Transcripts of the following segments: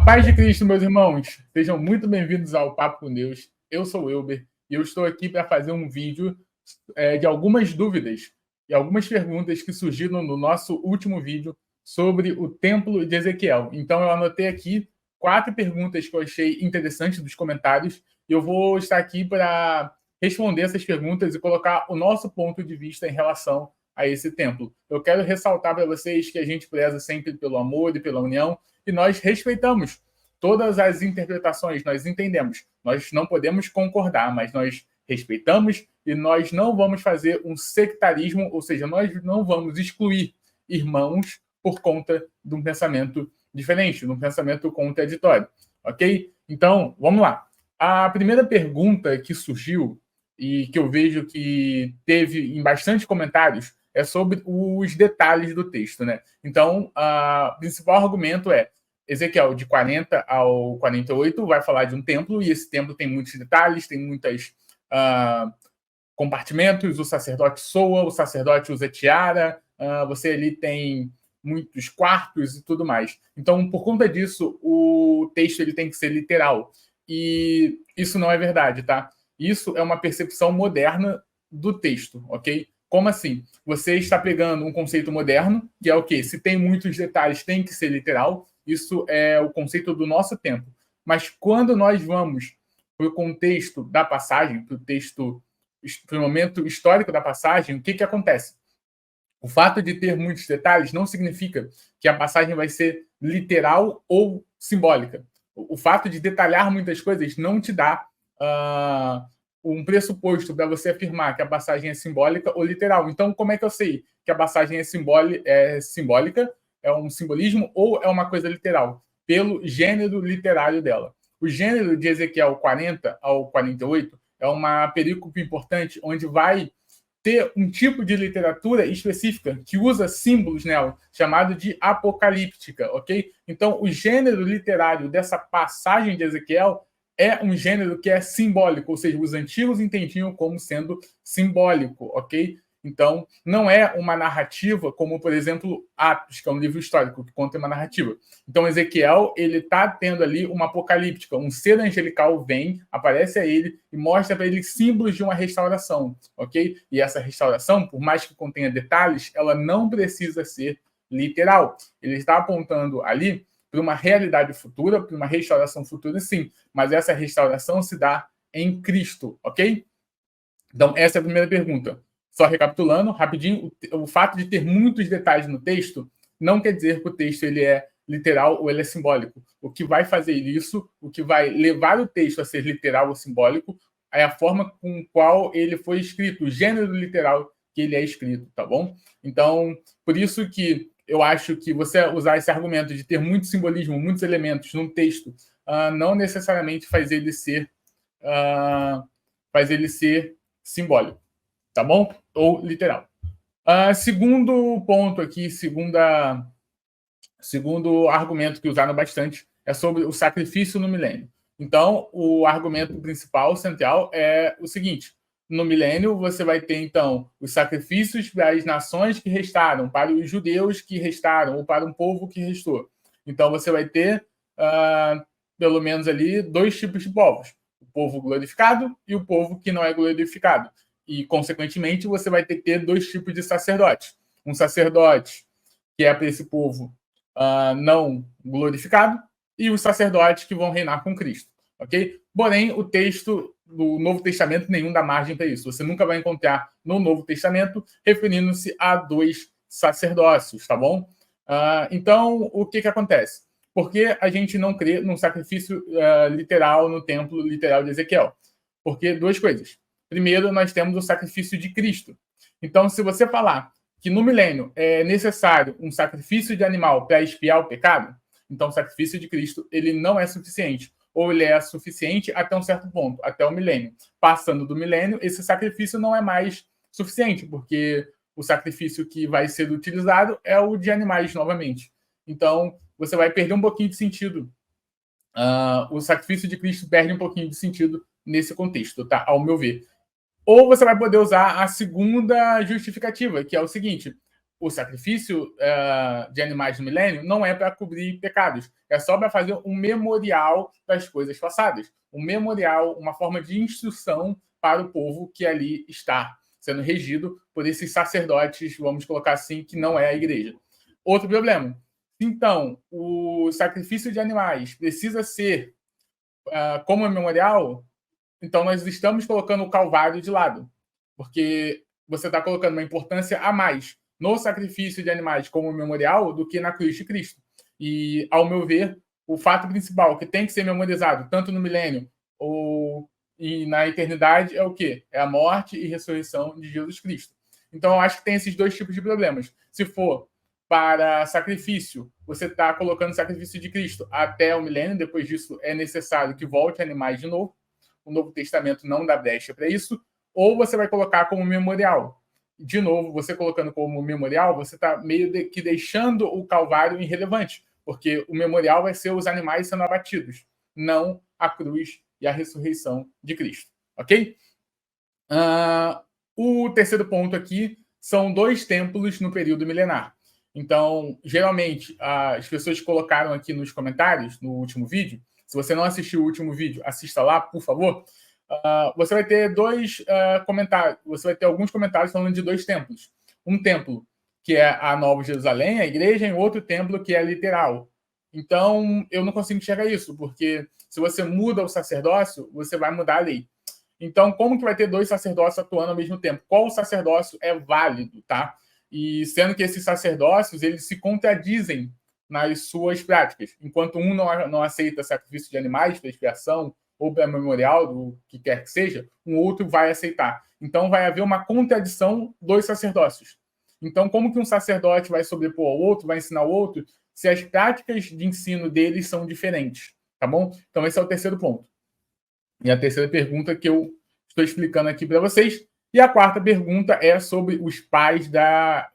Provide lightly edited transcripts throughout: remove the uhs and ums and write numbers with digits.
paz de Cristo, meus irmãos. Sejam muito bem-vindos ao Papo com Deus. Eu sou o Elber e eu estou aqui para fazer um vídeo de algumas dúvidas e algumas perguntas que surgiram no nosso último vídeo sobre o Templo de Ezequiel. Então, eu anotei aqui 4 perguntas que eu achei interessantes dos comentários e eu vou estar aqui para responder essas perguntas e colocar o nosso ponto de vista em relação a esse templo. Eu quero ressaltar para vocês que a gente preza sempre pelo amor e pela união, e nós respeitamos todas as interpretações, nós entendemos. Nós não podemos concordar, mas nós respeitamos e nós não vamos fazer um sectarismo, ou seja, nós não vamos excluir irmãos por conta de um pensamento diferente, de um pensamento contraditório, ok? Então, vamos lá. A primeira pergunta que surgiu e que eu vejo que teve em bastante comentários é sobre os detalhes do texto, né? Então, o principal argumento é Ezequiel, de 40 ao 48, vai falar de um templo, e esse templo tem muitos detalhes, tem muitos compartimentos, o sacerdote soa, o sacerdote usa tiara, você ali tem muitos quartos e tudo mais. Então, por conta disso, o texto ele tem que ser literal. E isso não é verdade, tá? Isso é uma percepção moderna do texto, ok? Como assim? Você está pegando um conceito moderno, que é o quê? Se tem muitos detalhes, tem que ser literal. Isso é o conceito do nosso tempo. Mas quando nós vamos para o contexto da passagem, para o momento histórico da passagem, o que acontece? O fato de ter muitos detalhes não significa que a passagem vai ser literal ou simbólica. O fato de detalhar muitas coisas não te dá um pressuposto para você afirmar que a passagem é simbólica ou literal. Então, como é que eu sei que a passagem é simbólica, é um simbolismo ou é uma coisa literal? Pelo gênero literário dela. O gênero de Ezequiel 40 ao 48 é uma perícope importante onde vai ter um tipo de literatura específica que usa símbolos nela, chamado de apocalíptica, ok? Então, o gênero literário dessa passagem de Ezequiel é um gênero que é simbólico, ou seja, os antigos entendiam como sendo simbólico, ok? Então, não é uma narrativa como, por exemplo, Atos, que é um livro histórico que conta uma narrativa. Então, Ezequiel, ele está tendo ali uma apocalíptica, um ser angelical vem, aparece a ele e mostra para ele símbolos de uma restauração, ok? E essa restauração, por mais que contenha detalhes, ela não precisa ser literal. Ele está apontando ali para uma realidade futura, para uma restauração futura, sim, mas essa restauração se dá em Cristo, ok? Então, essa é a primeira pergunta. Só recapitulando, rapidinho, o fato de ter muitos detalhes no texto não quer dizer que o texto ele é literal ou ele é simbólico. O que vai fazer isso, o que vai levar o texto a ser literal ou simbólico, é a forma com qual ele foi escrito, o gênero literal que ele é escrito, tá bom? Então, por isso que eu acho que você usar esse argumento de ter muito simbolismo, muitos elementos num texto, não necessariamente faz ele ser simbólico, tá bom? Ou literal. Segundo ponto aqui, segundo argumento que usaram bastante, é sobre o sacrifício no milênio. Então, o argumento principal, central, é o seguinte: no milênio, você vai ter, então, os sacrifícios para as nações que restaram, para os judeus que restaram, ou para um povo que restou. Então, você vai ter, pelo menos ali, 2 tipos de povos: o povo glorificado e o povo que não é glorificado. E, consequentemente, você vai ter que ter 2 tipos de sacerdotes. Um sacerdote que é para esse povo não glorificado, e os sacerdotes que vão reinar com Cristo, ok? Porém, o texto do Novo Testamento nenhum dá margem para isso. Você nunca vai encontrar no Novo Testamento referindo-se a 2 sacerdócios, tá bom? Então, o que acontece? Por que a gente não crê num sacrifício literal no templo literal de Ezequiel? Porque 2 coisas. Primeiro, nós temos o sacrifício de Cristo. Então, se você falar que no milênio é necessário um sacrifício de animal para expiar o pecado, então o sacrifício de Cristo ele não é suficiente. Ou ele é suficiente até um certo ponto, até o milênio. Passando do milênio, esse sacrifício não é mais suficiente, porque o sacrifício que vai ser utilizado é o de animais novamente. Então, você vai perder um pouquinho de sentido. O sacrifício de Cristo perde um pouquinho de sentido nesse contexto, tá? Ao meu ver. Ou você vai poder usar a segunda justificativa, que é o seguinte: o sacrifício de animais no milênio não é para cobrir pecados, é só para fazer um memorial das coisas passadas, um memorial, uma forma de instrução para o povo que ali está sendo regido por esses sacerdotes, vamos colocar assim, que não é a igreja. Outro problema. Então, o sacrifício de animais precisa ser como memorial, então nós estamos colocando o Calvário de lado, porque você está colocando uma importância a mais no sacrifício de animais como memorial do que na cruz de Cristo. E, ao meu ver, o fato principal que tem que ser memorizado, tanto no milênio e na eternidade, é o quê? É a morte e ressurreição de Jesus Cristo. Então, eu acho que tem esses dois tipos de problemas. Se for para sacrifício, você está colocando o sacrifício de Cristo até o milênio, depois disso é necessário que volte animais de novo. O Novo Testamento não dá brecha para isso. Ou você vai colocar como memorial. De novo, você colocando como memorial, você está meio que deixando o Calvário irrelevante, porque o memorial vai ser os animais sendo abatidos, não a cruz e a ressurreição de Cristo. Ok? O terceiro ponto aqui são 2 templos no período milenar. Então, geralmente, as pessoas colocaram aqui nos comentários, no último vídeo, se você não assistiu o último vídeo, assista lá, por favor. Você vai ter comentários, você vai ter alguns comentários falando de 2 templos. Um templo que é a Nova Jerusalém, a igreja, e outro templo que é literal. Então, eu não consigo enxergar isso, porque se você muda o sacerdócio, você vai mudar a lei. Então, como que vai ter 2 sacerdócios atuando ao mesmo tempo? Qual sacerdócio é válido, tá? E sendo que esses sacerdócios, eles se contradizem nas suas práticas. Enquanto um não aceita sacrifício de animais para expiação ou para memorial, do que quer que seja, um outro vai aceitar. Então, vai haver uma contradição dos sacerdócios. Então, como que um sacerdote vai sobrepor ao outro, vai ensinar ao outro, se as práticas de ensino deles são diferentes, tá bom? Então, esse é o terceiro ponto. E a terceira pergunta que eu estou explicando aqui para vocês. E a quarta pergunta é sobre os pais da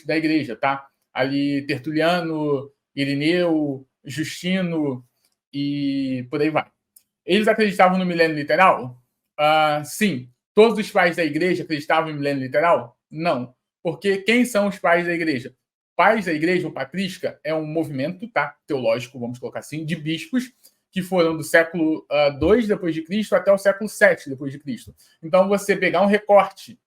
igreja, tá? Ali, Tertuliano, Irineu, Justino e por aí vai. Eles acreditavam no milênio literal? Sim. Todos os pais da igreja acreditavam no milênio literal? Não. Porque quem são os pais da igreja? Pais da igreja, ou patrística, é um movimento, tá? Teológico, vamos colocar assim, de bispos que foram do século II depois de Cristo até o século VII depois de Cristo. Então, você pegar um recorte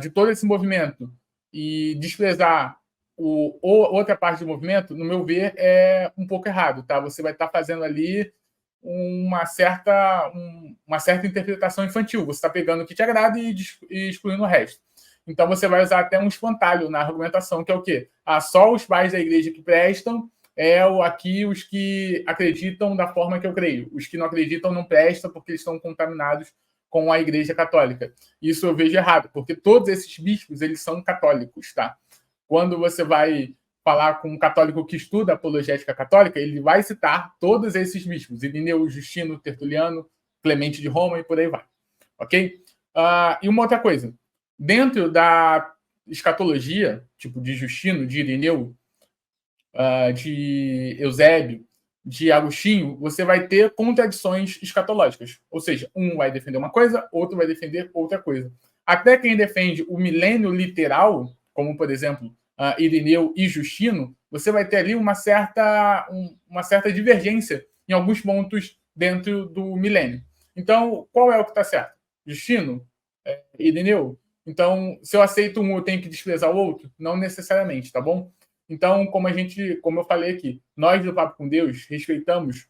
de todo esse movimento e desprezar outra parte do movimento, no meu ver, é um pouco errado, tá? Você vai estar fazendo ali uma certa interpretação infantil. Você está pegando o que te agrada e excluindo o resto. Então, você vai usar até um espantalho na argumentação, que é o quê? Só os pais da igreja que prestam, aqui os que acreditam da forma que eu creio. Os que não acreditam não prestam porque eles estão contaminados com a igreja católica. Isso eu vejo errado, porque todos esses bispos, eles são católicos, tá? Quando você vai falar com um católico que estuda apologética católica, ele vai citar todos esses bispos, Irineu, Justino, Tertuliano, Clemente de Roma e por aí vai. Ok? E uma outra coisa, dentro da escatologia, tipo de Justino, de Irineu, de Eusébio, de Agostinho, você vai ter contradições escatológicas. Ou seja, um vai defender uma coisa, outro vai defender outra coisa. Até quem defende o milênio literal, como, por exemplo, Irineu e Justino, você vai ter ali uma certa divergência em alguns pontos dentro do milênio. Então, qual é o que está certo? Justino? Irineu? Então, se eu aceito um, eu tenho que desprezar o outro? Não necessariamente, tá bom? Então, como eu falei aqui, nós do Papo com Deus respeitamos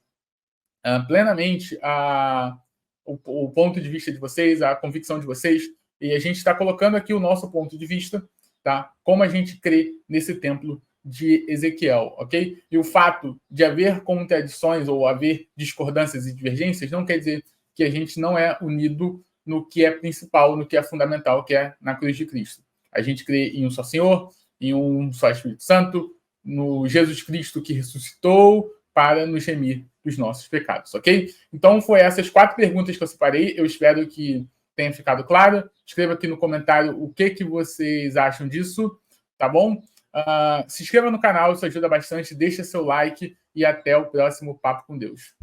plenamente o ponto de vista de vocês, a convicção de vocês, e a gente está colocando aqui o nosso ponto de vista, tá? Como a gente crê nesse templo de Ezequiel, ok? E o fato de haver contradições ou haver discordâncias e divergências não quer dizer que a gente não é unido no que é principal, no que é fundamental, que é na cruz de Cristo. A gente crê em um só Senhor, em um só Espírito Santo, no Jesus Cristo que ressuscitou para nos remir dos nossos pecados, ok? Então, foi essas 4 perguntas que eu separei. Eu espero que tenha ficado claro. Escreva aqui no comentário o que vocês acham disso, tá bom? Se inscreva no canal, isso ajuda bastante. Deixa seu like e até o próximo Papo com Deus.